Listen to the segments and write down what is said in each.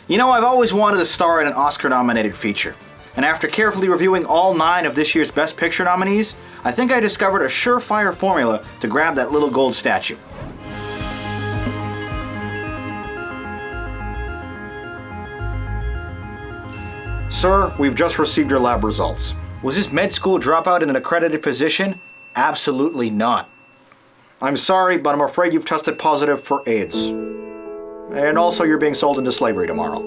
You know, I've always wanted to star in an Oscar-nominated feature. And after carefully reviewing all 9 of this year's Best Picture nominees, I think I discovered a surefire formula to grab that little gold statue. Sir, we've just received your lab results. Was this med school dropout an accredited physician? Absolutely not. I'm sorry, but I'm afraid you've tested positive for AIDS. And also you're being sold into slavery tomorrow.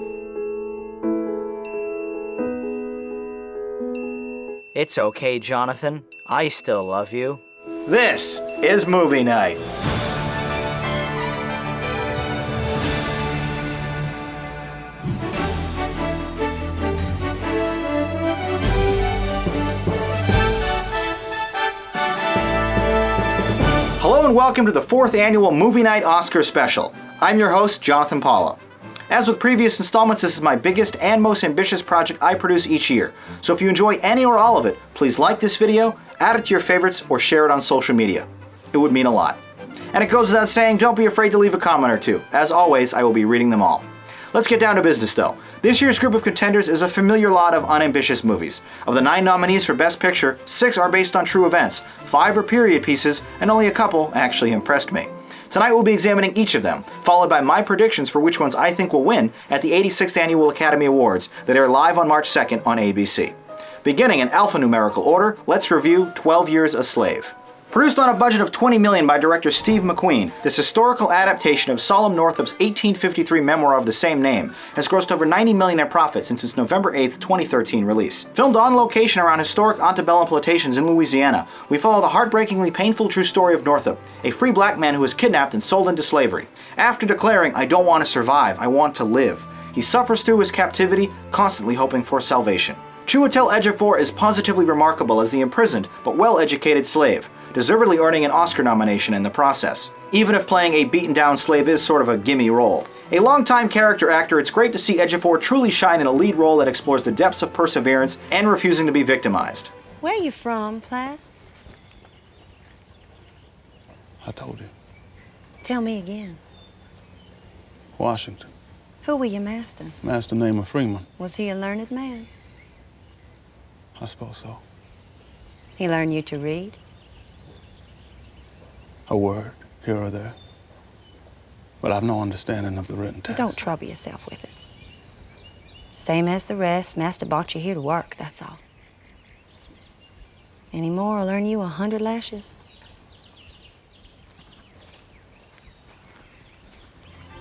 It's okay, Jonathan. I still love you. This is Movie Night. Hello and welcome to the 4th annual Movie Night Oscar Special. I'm your host, Jonathan Paula. As with previous installments, this is my biggest and most ambitious project I produce each year. So if you enjoy any or all of it, please like this video, add it to your favorites, or share it on social media. It would mean a lot. And it goes without saying, don't be afraid to leave a comment or two. As always, I will be reading them all. Let's get down to business though. This year's group of contenders is a familiar lot of unambitious movies. Of the 9 nominees for Best Picture, 6 are based on true events, 5 are period pieces, and only a couple actually impressed me. Tonight we'll be examining each of them, followed by my predictions for which ones I think will win at the 86th Annual Academy Awards that air live on March 2nd on ABC. Beginning in alphanumerical order, let's review 12 Years a Slave. Produced on a budget of $20 million by director Steve McQueen, this historical adaptation of Solomon Northup's 1853 memoir of the same name has grossed over $90 million in profit since its November 8, 2013 release. Filmed on location around historic antebellum plantations in Louisiana, we follow the heartbreakingly painful true story of Northup, a free black man who was kidnapped and sold into slavery. After declaring, "I don't want to survive, I want to live," he suffers through his captivity, constantly hoping for salvation. Chiwetel Ejiofor is positively remarkable as the imprisoned but well-educated slave, deservedly earning an Oscar nomination in the process. Even if playing a beaten-down slave is sort of a gimme role. A longtime character actor, it's great to see Ejiofor truly shine in a lead role that explores the depths of perseverance and refusing to be victimized. Where you from, Platt? I told you. Tell me again. Washington. Who were your master? Master named of Freeman. Was he a learned man? I suppose so. He learned you to read? A word, here or there. But I've no understanding of the written text. Don't trouble yourself with it. Same as the rest, Master brought you here to work, that's all. Any more, I'll earn you 100 lashes.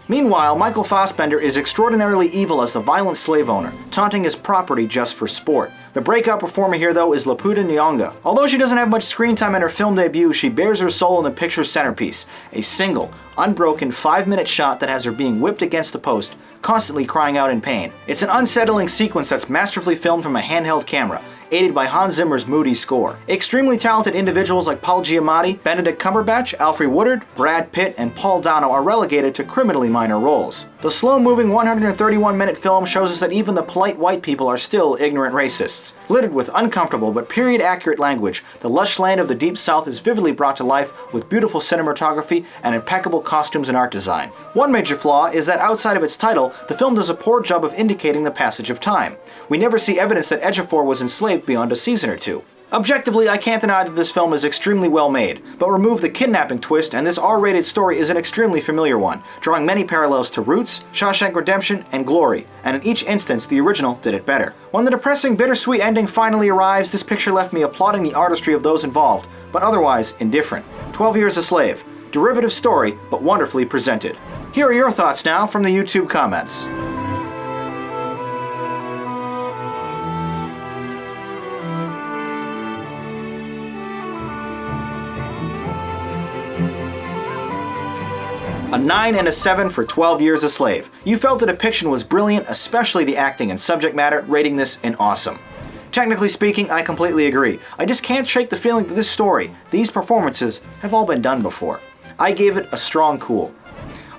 Meanwhile, Michael Fassbender is extraordinarily evil as the violent slave owner, taunting his property just for sport. The breakout performer here, though, is Lupita Nyong'o. Although she doesn't have much screen time in her film debut, she bears her soul in the picture's centerpiece, a single, unbroken 5-minute shot that has her being whipped against the post, constantly crying out in pain. It's an unsettling sequence that's masterfully filmed from a handheld camera, aided by Hans Zimmer's moody score. Extremely talented individuals like Paul Giamatti, Benedict Cumberbatch, Alfre Woodard, Brad Pitt, and Paul Dano are relegated to criminally minor roles. The slow-moving 131-minute film shows us that even the polite white people are still ignorant racists. Littered with uncomfortable but period-accurate language, the lush land of the Deep South is vividly brought to life with beautiful cinematography and impeccable costumes and art design. One major flaw is that outside of its title, the film does a poor job of indicating the passage of time. We never see evidence that Ejiofor was enslaved beyond a season or two. Objectively, I can't deny that this film is extremely well made, but remove the kidnapping twist and this R-rated story is an extremely familiar one, drawing many parallels to Roots, Shawshank Redemption, and Glory, and in each instance the original did it better. When the depressing, bittersweet ending finally arrives, this picture left me applauding the artistry of those involved, but otherwise indifferent. 12 Years a Slave. Derivative story, but wonderfully presented. Here are your thoughts now from the YouTube comments. A 9 and a 7 for 12 Years a Slave. You felt the depiction was brilliant, especially the acting and subject matter, rating this an awesome. Technically speaking, I completely agree. I just can't shake the feeling that this story, these performances, have all been done before. I gave it a strong cool.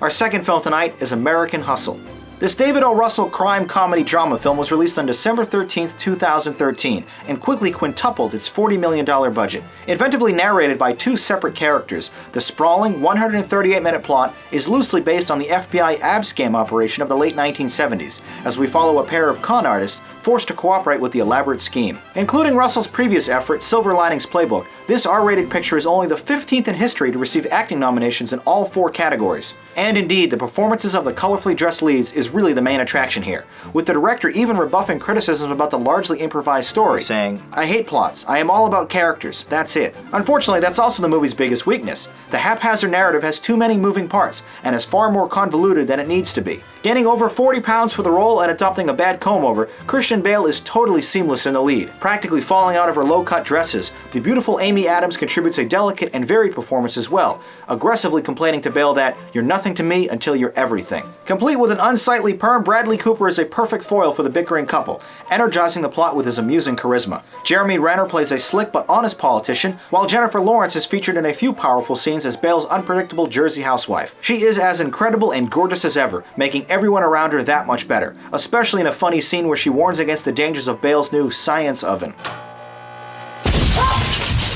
Our second film tonight is American Hustle. This David O. Russell crime comedy drama film was released on December 13, 2013, and quickly quintupled its $40 million budget. Inventively narrated by two separate characters, the sprawling 138-minute plot is loosely based on the FBI abscam operation of the late 1970s, as we follow a pair of con artists forced to cooperate with the elaborate scheme. Including Russell's previous effort, Silver Linings Playbook, this R-rated picture is only the 15th in history to receive acting nominations in all 4 categories. And indeed, the performances of the colorfully dressed leads is really the main attraction here, with the director even rebuffing criticisms about the largely improvised story, saying, "I hate plots, I am all about characters, that's it." Unfortunately, that's also the movie's biggest weakness. The haphazard narrative has too many moving parts, and is far more convoluted than it needs to be. Gaining over 40 pounds for the role and adopting a bad comb-over, Christian Bale is totally seamless in the lead. Practically falling out of her low-cut dresses, the beautiful Amy Adams contributes a delicate and varied performance as well, aggressively complaining to Bale that, "You're nothing to me until you're everything." Complete with an unsightly perm, Bradley Cooper is a perfect foil for the bickering couple, energizing the plot with his amusing charisma. Jeremy Renner plays a slick but honest politician, while Jennifer Lawrence is featured in a few powerful scenes as Bale's unpredictable Jersey housewife. She is as incredible and gorgeous as ever, making everyone around her that much better, especially in a funny scene where she warns against the dangers of Bale's new science oven.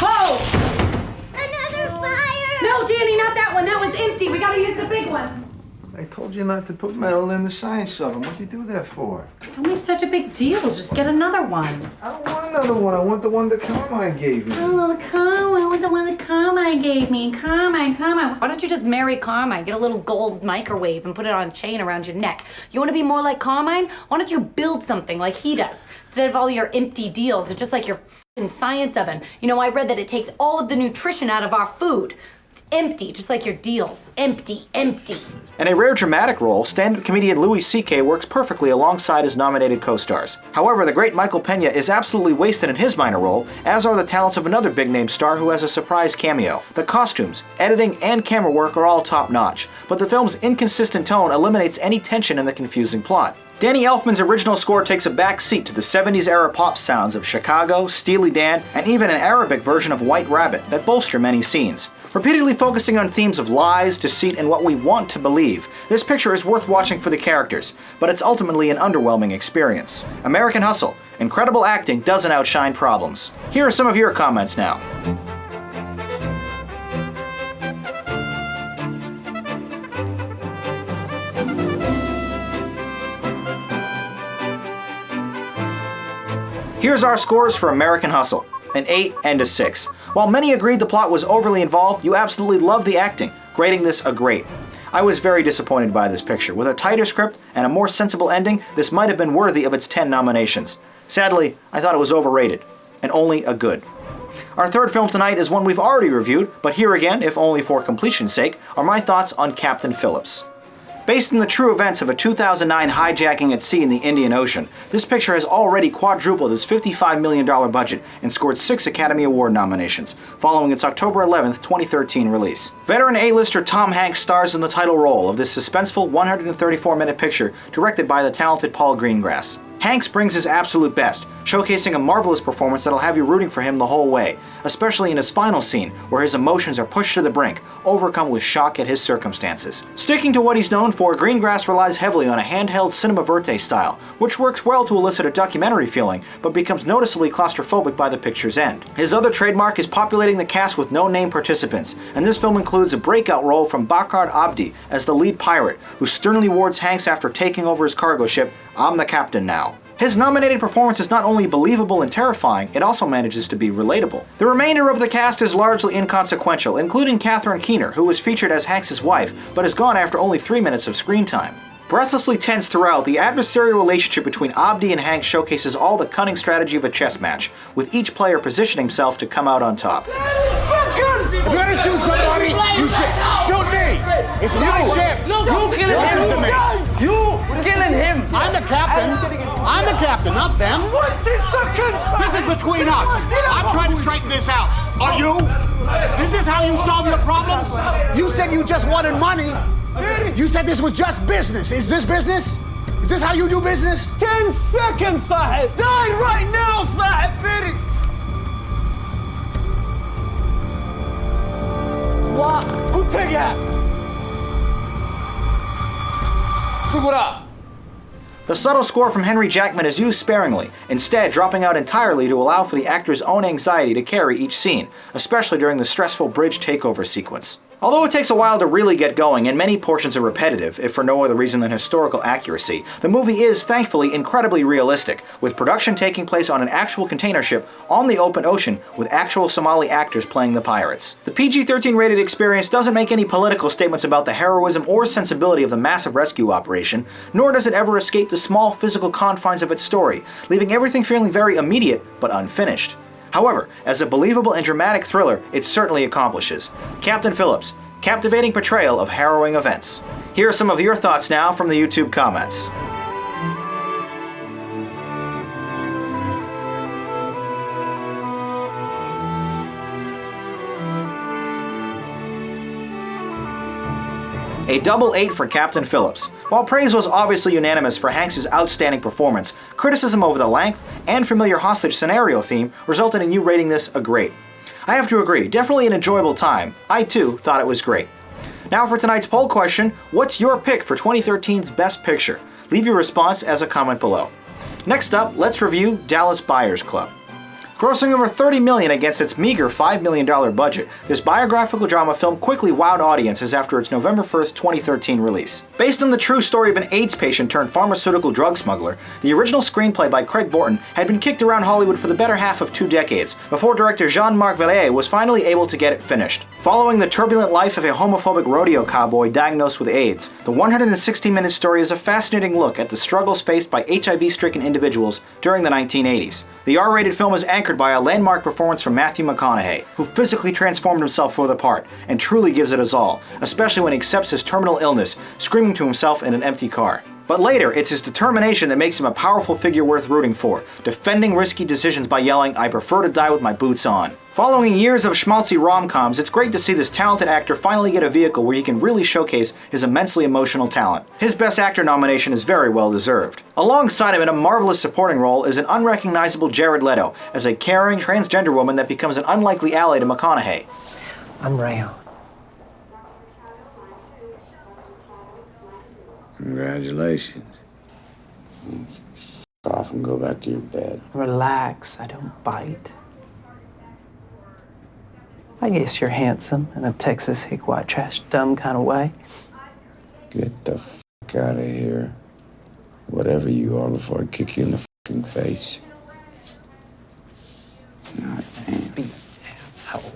Oh! Another fire! No, Danny, not that one. That one's empty. We gotta use the big one. I told you not to put metal in the science oven. What'd you do that for? Don't make such a big deal. Just get another one. I don't want another one. I want the one that Carmine gave me. Oh, Carmine. I want the one that Carmine gave me. Carmine. Why don't you just marry Carmine? Get a little gold microwave and put it on a chain around your neck. You want to be more like Carmine? Why don't you build something like he does? Instead of all your empty deals, it's just like your f***ing science oven. You know, I read that it takes all of the nutrition out of our food. Empty, just like your deals. Empty. In a rare dramatic role, stand-up comedian Louis C.K. works perfectly alongside his nominated co-stars. However, the great Michael Pena is absolutely wasted in his minor role, as are the talents of another big-name star who has a surprise cameo. The costumes, editing, and camera work are all top-notch, but the film's inconsistent tone eliminates any tension in the confusing plot. Danny Elfman's original score takes a back seat to the 70s-era pop sounds of Chicago, Steely Dan, and even an Arabic version of White Rabbit that bolster many scenes. Repeatedly focusing on themes of lies, deceit, and what we want to believe, this picture is worth watching for the characters, but it's ultimately an underwhelming experience. American Hustle. Incredible acting doesn't outshine problems. Here are some of your comments now. Here's our scores for American Hustle, an 8 and a 6. While many agreed the plot was overly involved, you absolutely loved the acting, grading this a great. I was very disappointed by this picture. With a tighter script and a more sensible ending, this might have been worthy of its 10 nominations. Sadly, I thought it was overrated, and only a good. Our third film tonight is one we've already reviewed, but here again, if only for completion's sake, are my thoughts on Captain Phillips. Based on the true events of a 2009 hijacking at sea in the Indian Ocean, this picture has already quadrupled its $55 million budget and scored 6 Academy Award nominations, following its October 11, 2013 release. Veteran A-lister Tom Hanks stars in the title role of this suspenseful 134-minute picture directed by the talented Paul Greengrass. Hanks brings his absolute best, showcasing a marvelous performance that'll have you rooting for him the whole way, especially in his final scene where his emotions are pushed to the brink, overcome with shock at his circumstances. Sticking to what he's known for, Greengrass relies heavily on a handheld cinema verte style, which works well to elicit a documentary feeling, but becomes noticeably claustrophobic by the picture's end. His other trademark is populating the cast with no-name participants, and this film includes a breakout role from Bakar Abdi as the lead pirate, who sternly warns Hanks after taking over his cargo ship, "I'm the captain now." His nominated performance is not only believable and terrifying, it also manages to be relatable. The remainder of the cast is largely inconsequential, including Catherine Keener, who was featured as Hanks' wife, but is gone after only 3 minutes of screen time. Breathlessly tense throughout, the adversarial relationship between Abdi and Hanks showcases all the cunning strategy of a chess match, with each player positioning himself to come out on top. If you're gonna shoot somebody, you should shoot me. It's my ship. You killing him to me. You killing him. I'm the captain. I'm the captain, not them. This is between us. I'm trying to straighten this out. Are you? Is this how you solve your problems? You said you just wanted money. You said this was just business. Is this business? Is this how you do business? 10 seconds, Sahib. Die right now, Sahib. वाह कुत्ते क्या सुगुरा The subtle score from Henry Jackman is used sparingly, instead dropping out entirely to allow for the actor's own anxiety to carry each scene, especially during the stressful bridge takeover sequence. Although it takes a while to really get going and many portions are repetitive, if for no other reason than historical accuracy, the movie is, thankfully, incredibly realistic, with production taking place on an actual container ship on the open ocean with actual Somali actors playing the pirates. The PG-13 rated experience doesn't make any political statements about the heroism or sensibility of the massive rescue operation, nor does it ever escape the small physical confines of its story, leaving everything feeling very immediate but unfinished. However, as a believable and dramatic thriller, it certainly accomplishes. Captain Phillips, captivating portrayal of harrowing events. Here are some of your thoughts now from the YouTube comments. A double 8 for Captain Phillips. While praise was obviously unanimous for Hanks' outstanding performance, criticism over the length and familiar hostage scenario theme resulted in you rating this a great. I have to agree, definitely an enjoyable time. I too thought it was great. Now for tonight's poll question, what's your pick for 2013's Best Picture? Leave your response as a comment below. Next up, let's review Dallas Buyers Club. Grossing over $30 million against its meager $5 million budget, this biographical drama film quickly wowed audiences after its November 1st, 2013 release. Based on the true story of an AIDS patient turned pharmaceutical drug smuggler, the original screenplay by Craig Borton had been kicked around Hollywood for the better half of 2 decades, before director Jean-Marc Vallée was finally able to get it finished. Following the turbulent life of a homophobic rodeo cowboy diagnosed with AIDS, the 116-minute story is a fascinating look at the struggles faced by HIV-stricken individuals during the 1980s. The R-rated film is anchored by a landmark performance from Matthew McConaughey, who physically transformed himself for the part, and truly gives it his all, especially when he accepts his terminal illness, screaming to himself in an empty car. But later, it's his determination that makes him a powerful figure worth rooting for, defending risky decisions by yelling, "I prefer to die with my boots on." Following years of schmaltzy rom-coms, it's great to see this talented actor finally get a vehicle where he can really showcase his immensely emotional talent. His Best Actor nomination is very well deserved. Alongside him in a marvelous supporting role is an unrecognizable Jared Leto, as a caring transgender woman that becomes an unlikely ally to McConaughey. I'm Rayon. Congratulations. Off and go back to your bed. Relax, I don't bite. I guess you're handsome in a Texas hick white trash dumb kind of way. Get the fuck out of here. Whatever you are before I kick you in the fucking face. God damn. Be an asshole.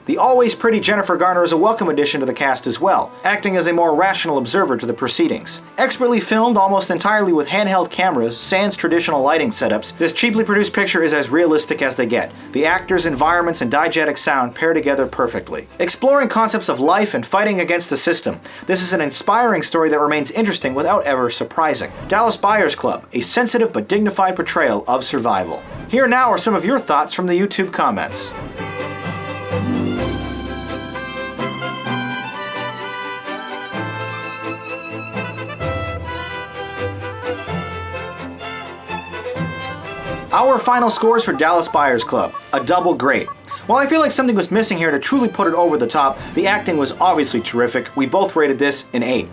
The always pretty Jennifer Garner is a welcome addition to the cast as well, acting as a more rational observer to the proceedings. Expertly filmed almost entirely with handheld cameras, sans traditional lighting setups, this cheaply produced picture is as realistic as they get. The actors, environments, and diegetic sound pair together perfectly. Exploring concepts of life and fighting against the system, this is an inspiring story that remains interesting without ever surprising. Dallas Buyers Club, a sensitive but dignified portrayal of survival. Here now are some of your thoughts from the YouTube comments. Our final scores for Dallas Buyers Club, a double great. While I feel like something was missing here to truly put it over the top, the acting was obviously terrific. We both rated this an 8.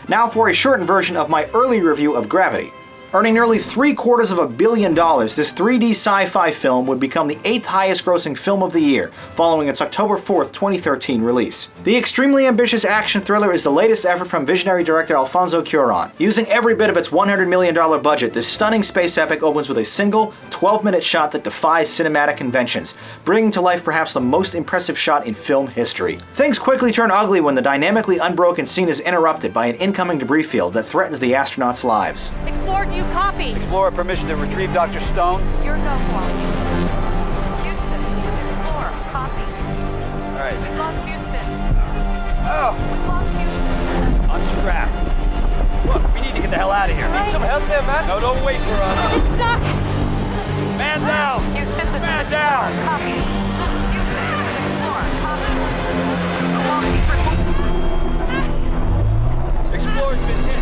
Now for a shortened version of my early review of Gravity. Earning nearly $750 million, this 3D sci-fi film would become the 8th highest grossing film of the year, following its October 4th, 2013 release. The extremely ambitious action thriller is the latest effort from visionary director Alfonso Cuarón. Using every bit of its $100 million budget, this stunning space epic opens with a single, 12-minute shot that defies cinematic conventions, bringing to life perhaps the most impressive shot in film history. Things quickly turn ugly when the dynamically unbroken scene is interrupted by an incoming debris field that threatens the astronauts' lives. You copy. Explorer permission to retrieve Dr. Stone. Your go for. Houston, Explorer, copy. All right. We've lost Houston. Oh. We've lost Houston. Unstrap. Look, we need to get the hell out of here. Right. Need some help there, man? No, don't wait for us. It's stuck. Man down. Houston, this Man is down. Copy. Houston, Explorer, copy. Explorer's been hit.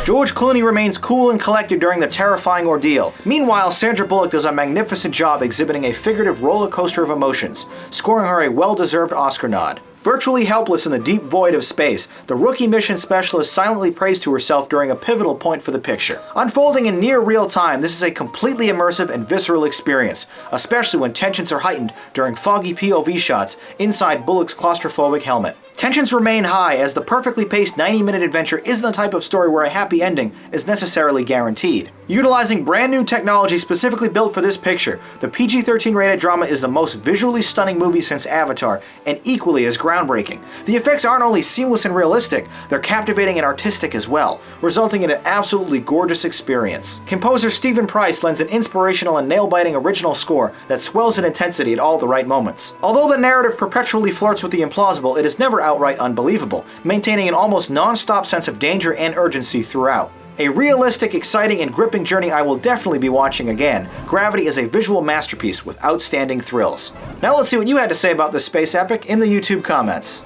George Clooney remains cool and collected during the terrifying ordeal. Meanwhile, Sandra Bullock does a magnificent job exhibiting a figurative roller coaster of emotions, scoring her a well-deserved Oscar nod. Virtually helpless in the deep void of space, the rookie mission specialist silently prays to herself during a pivotal point for the picture. Unfolding in near real time, this is a completely immersive and visceral experience, especially when tensions are heightened during foggy POV shots inside Bullock's claustrophobic helmet. Tensions remain high as the perfectly paced 90-minute adventure isn't the type of story where a happy ending is necessarily guaranteed. Utilizing brand new technology specifically built for this picture, the PG-13 rated drama is the most visually stunning movie since Avatar, and equally as groundbreaking. The effects aren't only seamless and realistic, they're captivating and artistic as well, resulting in an absolutely gorgeous experience. Composer Stephen Price lends an inspirational and nail-biting original score that swells in intensity at all the right moments. Although the narrative perpetually flirts with the implausible, it is never outright unbelievable, maintaining an almost non-stop sense of danger and urgency throughout. A realistic, exciting, and gripping journey I will definitely be watching again. Gravity is a visual masterpiece with outstanding thrills. Now let's see what you had to say about this space epic in the YouTube comments.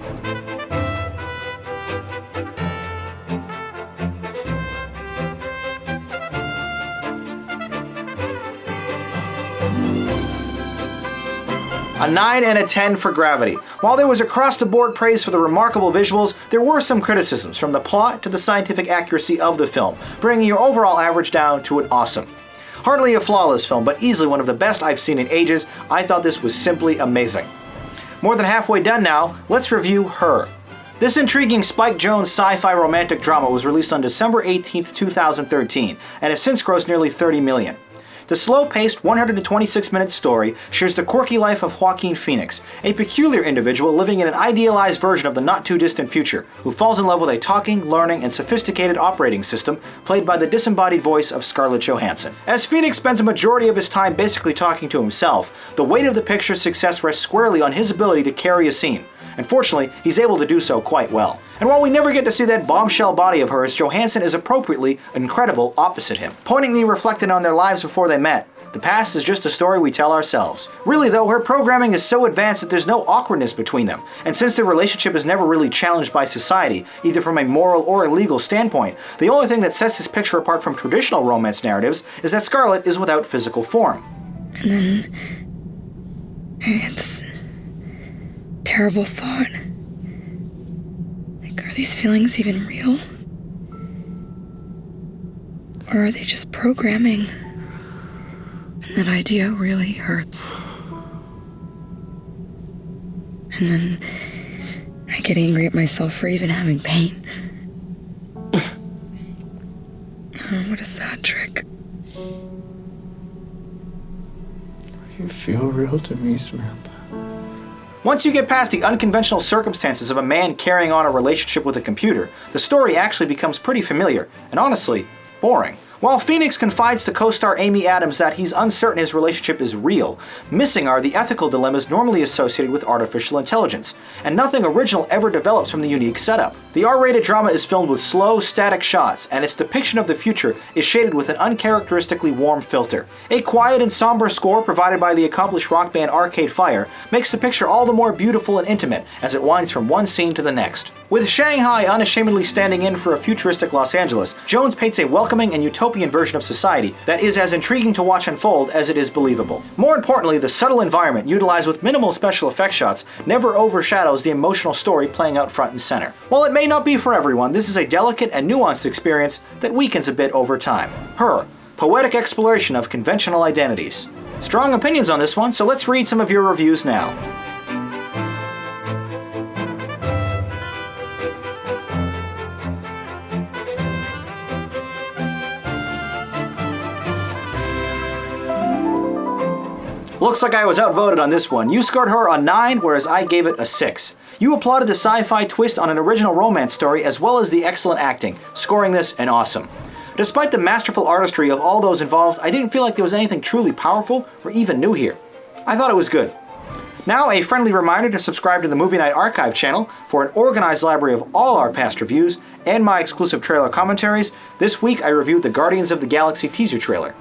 A 9 and a 10 for Gravity. While there was across-the-board praise for the remarkable visuals, there were some criticisms, from the plot to the scientific accuracy of the film, bringing your overall average down to an awesome. Hardly a flawless film, but easily one of the best I've seen in ages. I thought this was simply amazing. More than halfway done now, let's review Her. This intriguing Spike Jonze sci-fi romantic drama was released on December 18, 2013, and has since grossed nearly $30 million. The slow-paced, 126-minute story shares the quirky life of Joaquin Phoenix, a peculiar individual living in an idealized version of the not-too-distant future, who falls in love with a talking, learning, and sophisticated operating system played by the disembodied voice of Scarlett Johansson. As Phoenix spends a majority of his time basically talking to himself, the weight of the picture's success rests squarely on his ability to carry a scene. And fortunately, he's able to do so quite well. And while we never get to see that bombshell body of hers, Johansson is appropriately incredible opposite him. Poignantly reflecting on their lives before they met, the past is just a story we tell ourselves. Really though, her programming is so advanced that there's no awkwardness between them, and since their relationship is never really challenged by society, either from a moral or a legal standpoint, the only thing that sets this picture apart from traditional romance narratives is that Scarlett is without physical form. And then I had this terrible thought. Like, are these feelings even real? Or are they just programming? And that idea really hurts. And then I get angry at myself for even having pain. Oh, what a sad trick. You feel real to me, Samantha. Once you get past the unconventional circumstances of a man carrying on a relationship with a computer, the story actually becomes pretty familiar, and honestly, boring. While Phoenix confides to co-star Amy Adams that he's uncertain his relationship is real, missing are the ethical dilemmas normally associated with artificial intelligence, and nothing original ever develops from the unique setup. The R-rated drama is filmed with slow, static shots, and its depiction of the future is shaded with an uncharacteristically warm filter. A quiet and somber score provided by the accomplished rock band Arcade Fire makes the picture all the more beautiful and intimate as it winds from one scene to the next. With Shanghai unashamedly standing in for a futuristic Los Angeles, Jonze paints a welcoming and utopian version of society that is as intriguing to watch unfold as it is believable. More importantly, the subtle environment utilized with minimal special effects shots never overshadows the emotional story playing out front and center. While it may not be for everyone, this is a delicate and nuanced experience that weakens a bit over time. Her, poetic exploration of conventional identities. Strong opinions on this one, so let's read some of your reviews now. Looks like I was outvoted on this one. You scored Her a 9, whereas I gave it a 6. You applauded the sci-fi twist on an original romance story as well as the excellent acting, scoring this an awesome. Despite the masterful artistry of all those involved, I didn't feel like there was anything truly powerful or even new here. I thought it was good. Now, a friendly reminder to subscribe to the Movie Night Archive channel for an organized library of all our past reviews and my exclusive trailer commentaries. This week I reviewed the Guardians of the Galaxy teaser trailer.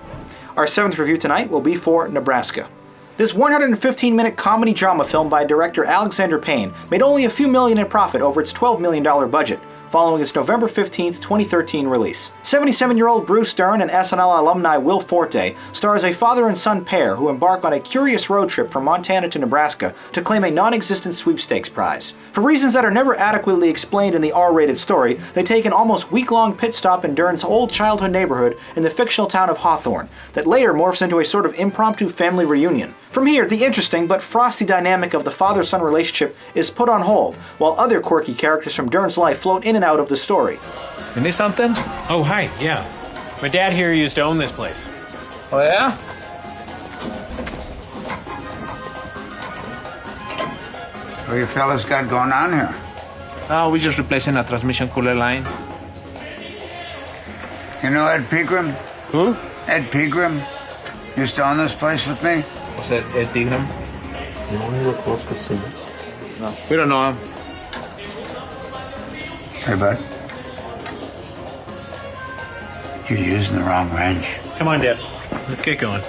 Our 7th review tonight will be for Nebraska. This 115-minute comedy drama film by director Alexander Payne made only a few million in profit over its $12 million budget, following its November 15, 2013 release. 77-year-old Bruce Dern and SNL alumni Will Forte star as a father and son pair who embark on a curious road trip from Montana to Nebraska to claim a non-existent sweepstakes prize. For reasons that are never adequately explained in the R-rated story, they take an almost week-long pit stop in Dern's old childhood neighborhood in the fictional town of Hawthorne that later morphs into a sort of impromptu family reunion. From here, the interesting but frosty dynamic of the father-son relationship is put on hold, while other quirky characters from Dern's life float in and out of the story. You need something? Oh, hi, yeah. My dad here used to own this place. Oh, yeah? What you fellas got going on here? Oh, we're just replacing a transmission cooler line. You know Ed Pegram? Who? Ed Pegram. Used to own this place with me. What's that, Ed Pegram? No. We don't know him. Hey, bud. You're using the wrong wrench. Come on, Dad. Let's get going.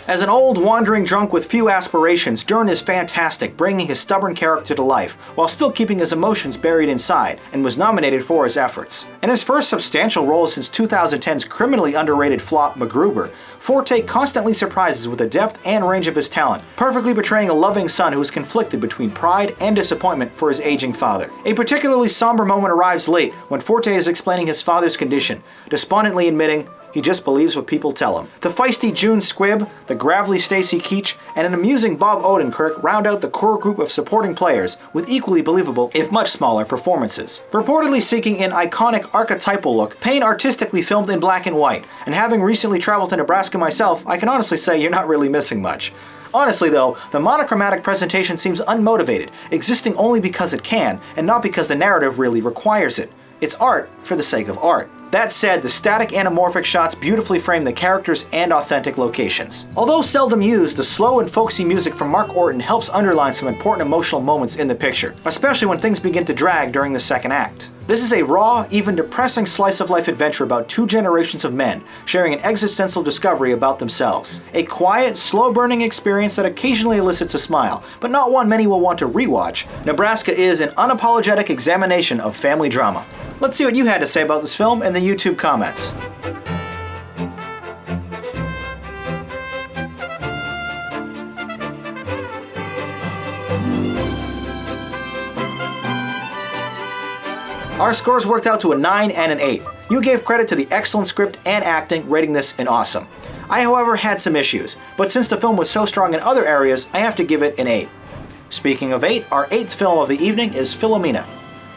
As an old, wandering drunk with few aspirations, Dern is fantastic, bringing his stubborn character to life, while still keeping his emotions buried inside, and was nominated for his efforts. In his first substantial role since 2010's criminally underrated flop MacGruber, Forte constantly surprises with the depth and range of his talent, perfectly portraying a loving son who is conflicted between pride and disappointment for his aging father. A particularly somber moment arrives late when Forte is explaining his father's condition, despondently admitting he just believes what people tell him. The feisty June Squibb, the gravelly Stacy Keach, and an amusing Bob Odenkirk round out the core group of supporting players with equally believable, if much smaller, performances. Reportedly seeking an iconic archetypal look, Payne artistically filmed in black and white, and having recently traveled to Nebraska myself, I can honestly say you're not really missing much. Honestly though, the monochromatic presentation seems unmotivated, existing only because it can, and not because the narrative really requires it. It's art for the sake of art. That said, the static anamorphic shots beautifully frame the characters and authentic locations. Although seldom used, the slow and folksy music from Mark Orton helps underline some important emotional moments in the picture, especially when things begin to drag during the second act. This is a raw, even depressing slice-of-life adventure about two generations of men sharing an existential discovery about themselves. A quiet, slow-burning experience that occasionally elicits a smile, but not one many will want to rewatch. Nebraska is an unapologetic examination of family drama. Let's see what you had to say about this film in the YouTube comments. Our scores worked out to a 9 and an 8. You gave credit to the excellent script and acting, rating this an awesome. I, however, had some issues, but since the film was so strong in other areas, I have to give it an 8. Speaking of 8, our 8th film of the evening is Philomena.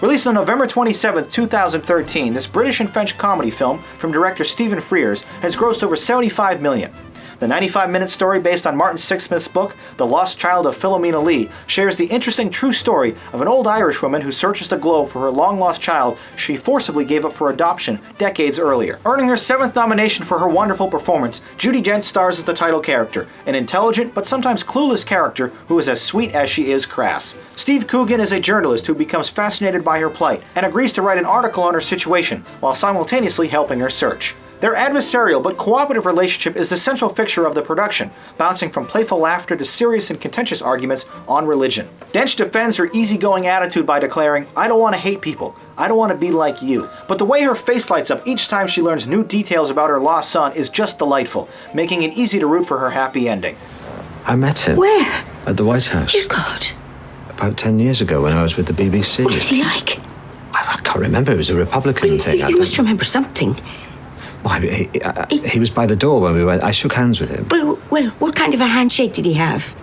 Released on November 27, 2013, this British and French comedy film from director Stephen Frears has grossed over $75 million. The 95-minute story based on Martin Sixsmith's book, The Lost Child of Philomena Lee, shares the interesting true story of an old Irish woman who searches the globe for her long-lost child she forcibly gave up for adoption decades earlier. Earning her 7th nomination for her wonderful performance, Judi Dench stars as the title character, an intelligent but sometimes clueless character who is as sweet as she is crass. Steve Coogan is a journalist who becomes fascinated by her plight and agrees to write an article on her situation while simultaneously helping her search. Their adversarial but cooperative relationship is the central fixture of the production, bouncing from playful laughter to serious and contentious arguments on religion. Dench defends her easygoing attitude by declaring, "I don't want to hate people. I don't want to be like you." But the way her face lights up each time she learns new details about her lost son is just delightful, making it easy to root for her happy ending. I met him. Where? At the White House. Dear God. About 10 years ago when I was with the BBC. What was he like? I can't remember. It was a Republican thing. You must remember something. Well, he was by the door when we went. I shook hands with him. Well, what kind of a handshake did he have?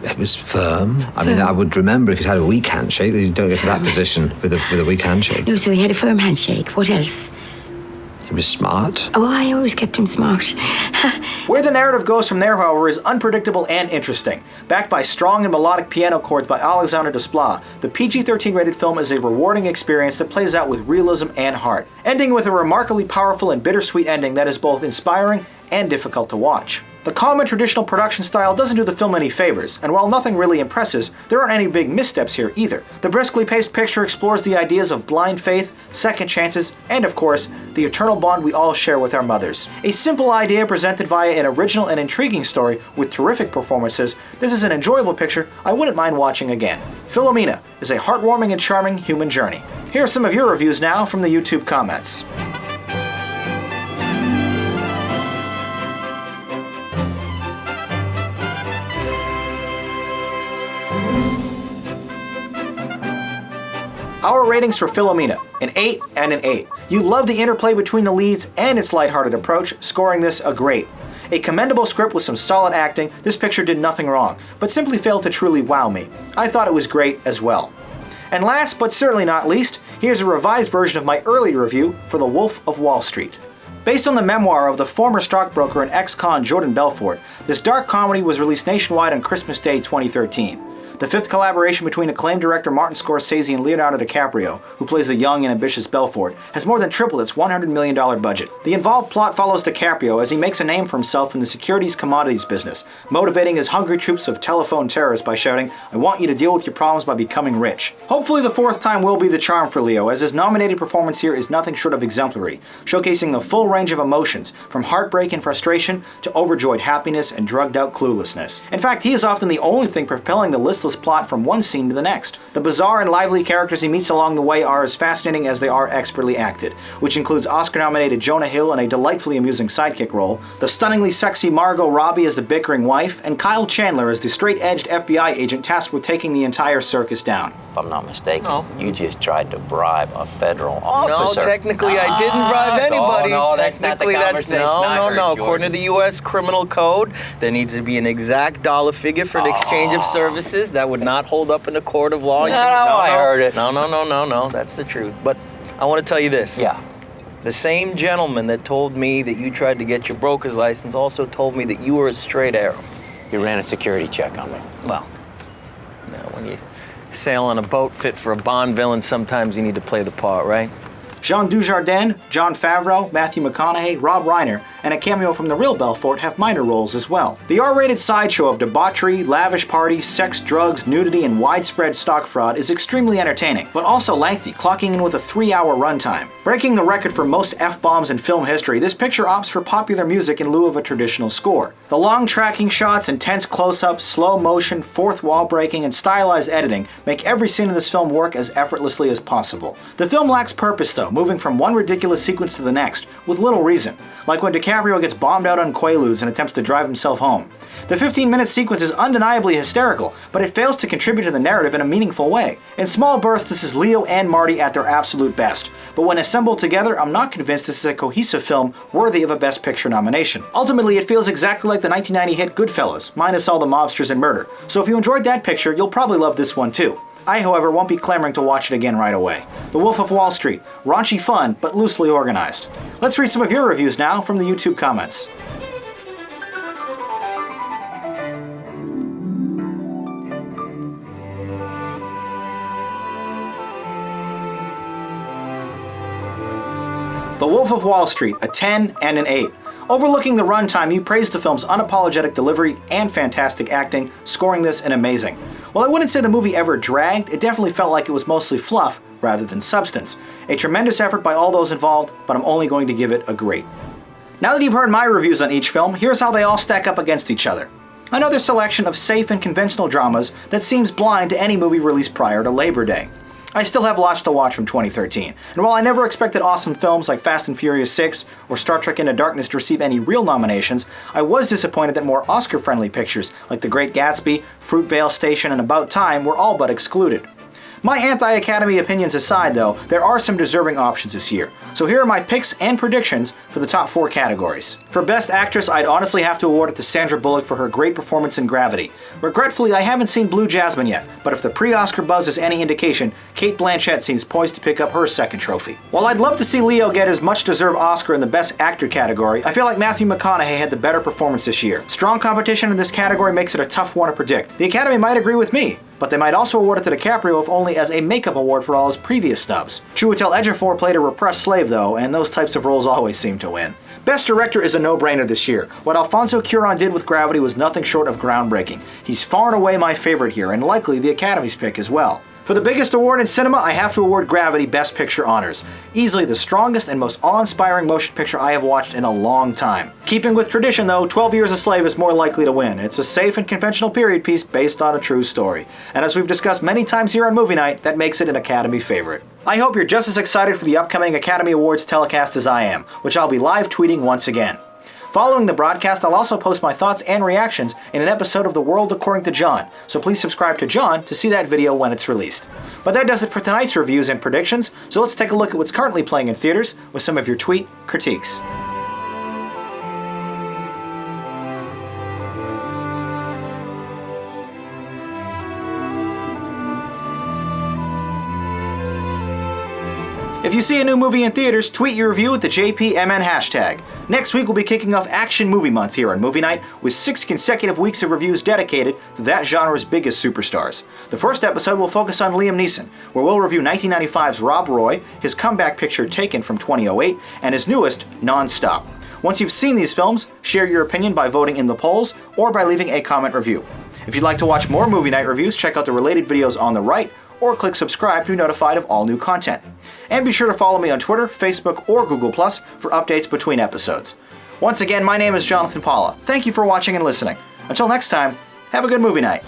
It was firm. I mean, I would remember if he'd had a weak handshake. You don't get to that position with a weak handshake. No, so he had a firm handshake. What else? He was smart. Oh, I always kept him smart. Where the narrative goes from there, however, is unpredictable and interesting. Backed by strong and melodic piano chords by Alexander Desplat, the PG-13 rated film is a rewarding experience that plays out with realism and heart, ending with a remarkably powerful and bittersweet ending that is both inspiring and difficult to watch. The calm and traditional production style doesn't do the film any favors, and while nothing really impresses, there aren't any big missteps here either. The briskly paced picture explores the ideas of blind faith, second chances, and of course, the eternal bond we all share with our mothers. A simple idea presented via an original and intriguing story with terrific performances, this is an enjoyable picture I wouldn't mind watching again. Philomena is a heartwarming and charming human journey. Here are some of your reviews now from the YouTube comments. Our ratings for Philomena, an 8 and an 8. You love the interplay between the leads and its lighthearted approach, scoring this a great. A commendable script with some solid acting, this picture did nothing wrong, but simply failed to truly wow me. I thought it was great as well. And last but certainly not least, here's a revised version of my earlier review for The Wolf of Wall Street. Based on the memoir of the former stockbroker and ex-con Jordan Belfort, this dark comedy was released nationwide on Christmas Day 2013. The fifth collaboration between acclaimed director Martin Scorsese and Leonardo DiCaprio, who plays the young and ambitious Belfort, has more than tripled its $100 million budget. The involved plot follows DiCaprio as he makes a name for himself in the securities commodities business, motivating his hungry troops of telephone terrorists by shouting, "I want you to deal with your problems by becoming rich." Hopefully the fourth time will be the charm for Leo, as his nominated performance here is nothing short of exemplary, showcasing the full range of emotions, from heartbreak and frustration to overjoyed happiness and drugged-out cluelessness. In fact, he is often the only thing propelling the listless plot from one scene to the next. The bizarre and lively characters he meets along the way are as fascinating as they are expertly acted, which includes Oscar-nominated Jonah Hill in a delightfully amusing sidekick role, the stunningly sexy Margot Robbie as the bickering wife, and Kyle Chandler as the straight-edged FBI agent tasked with taking the entire circus down. If I'm not mistaken, you just tried to bribe a federal officer. No, technically I didn't bribe anybody. No, that's not the conversation I heard, According to the U.S. Criminal Code, there needs to be an exact dollar figure for the exchange of services. That would not hold up in a court of law. I heard it. No, that's the truth. But I want to tell you this. Yeah. The same gentleman that told me that you tried to get your broker's license also told me that you were a straight arrow. You ran a security check on me. Well, when you sail on a boat fit for a Bond villain, sometimes you need to play the part, right? Jean Dujardin, Jon Favreau, Matthew McConaughey, Rob Reiner, and a cameo from the real Belfort have minor roles as well. The R-rated sideshow of debauchery, lavish parties, sex, drugs, nudity, and widespread stock fraud is extremely entertaining, but also lengthy, clocking in with a 3-hour runtime. Breaking the record for most F-bombs in film history, this picture opts for popular music in lieu of a traditional score. The long tracking shots, intense close-ups, slow motion, fourth wall breaking, and stylized editing make every scene in this film work as effortlessly as possible. The film lacks purpose though, moving from one ridiculous sequence to the next, with little reason, like when DiCaprio gets bombed out on Quaaludes and attempts to drive himself home. The 15-minute sequence is undeniably hysterical, but it fails to contribute to the narrative in a meaningful way. In small bursts, this is Leo and Marty at their absolute best, but when assembled together, I'm not convinced this is a cohesive film worthy of a Best Picture nomination. Ultimately, it feels exactly like the 1990 hit Goodfellas, minus all the mobsters and murder, so if you enjoyed that picture, you'll probably love this one too. I, however, won't be clamoring to watch it again right away. The Wolf of Wall Street. Raunchy fun, but loosely organized. Let's read some of your reviews now from the YouTube comments. The Wolf of Wall Street, a 10 and an 8. Overlooking the runtime, you praised the film's unapologetic delivery and fantastic acting, scoring this an amazing. While I wouldn't say the movie ever dragged, it definitely felt like it was mostly fluff rather than substance. A tremendous effort by all those involved, but I'm only going to give it a great. Now that you've heard my reviews on each film, here's how they all stack up against each other. Another selection of safe and conventional dramas that seems blind to any movie released prior to Labor Day. I still have lots to watch from 2013, and while I never expected awesome films like Fast and Furious 6 or Star Trek Into Darkness to receive any real nominations, I was disappointed that more Oscar-friendly pictures like The Great Gatsby, Fruitvale Station, and About Time were all but excluded. My anti-Academy opinions aside though, there are some deserving options this year, so here are my picks and predictions for the top 4 categories. For Best Actress, I'd honestly have to award it to Sandra Bullock for her great performance in Gravity. Regretfully, I haven't seen Blue Jasmine yet, but if the pre-Oscar buzz is any indication, Cate Blanchett seems poised to pick up her second trophy. While I'd love to see Leo get his much-deserved Oscar in the Best Actor category, I feel like Matthew McConaughey had the better performance this year. Strong competition in this category makes it a tough one to predict. The Academy might agree with me. but they might also award it to DiCaprio if only as a makeup award for all his previous snubs. Chiwetel Ejiofor played a repressed slave though, and those types of roles always seem to win. Best Director is a no-brainer this year. What Alfonso Cuarón did with Gravity was nothing short of groundbreaking. He's far and away my favorite here, and likely the Academy's pick as well. For the biggest award in cinema, I have to award Gravity Best Picture honors. Easily the strongest and most awe-inspiring motion picture I have watched in a long time. Keeping with tradition though, 12 Years a Slave is more likely to win. It's a safe and conventional period piece based on a true story. And as we've discussed many times here on Movie Night, that makes it an Academy favorite. I hope you're just as excited for the upcoming Academy Awards telecast as I am, which I'll be live tweeting once again. Following the broadcast, I'll also post my thoughts and reactions in an episode of The World According to John, so please subscribe to John to see that video when it's released. But that does it for tonight's reviews and predictions, so let's take a look at what's currently playing in theaters with some of your tweet critiques. If you see a new movie in theaters, tweet your review with the JPMN hashtag. Next week we'll be kicking off Action Movie Month here on Movie Night with 6 consecutive weeks of reviews dedicated to that genre's biggest superstars. The first episode will focus on Liam Neeson, where we'll review 1995's Rob Roy, his comeback picture Taken from 2008, and his newest, Non-Stop. Once you've seen these films, share your opinion by voting in the polls or by leaving a comment review. If you'd like to watch more Movie Night reviews, check out the related videos on the right, or click subscribe to be notified of all new content. And be sure to follow me on Twitter, Facebook, or Google+ for updates between episodes. Once again, my name is Jonathan Paula. Thank you for watching and listening. Until next time, have a good movie night.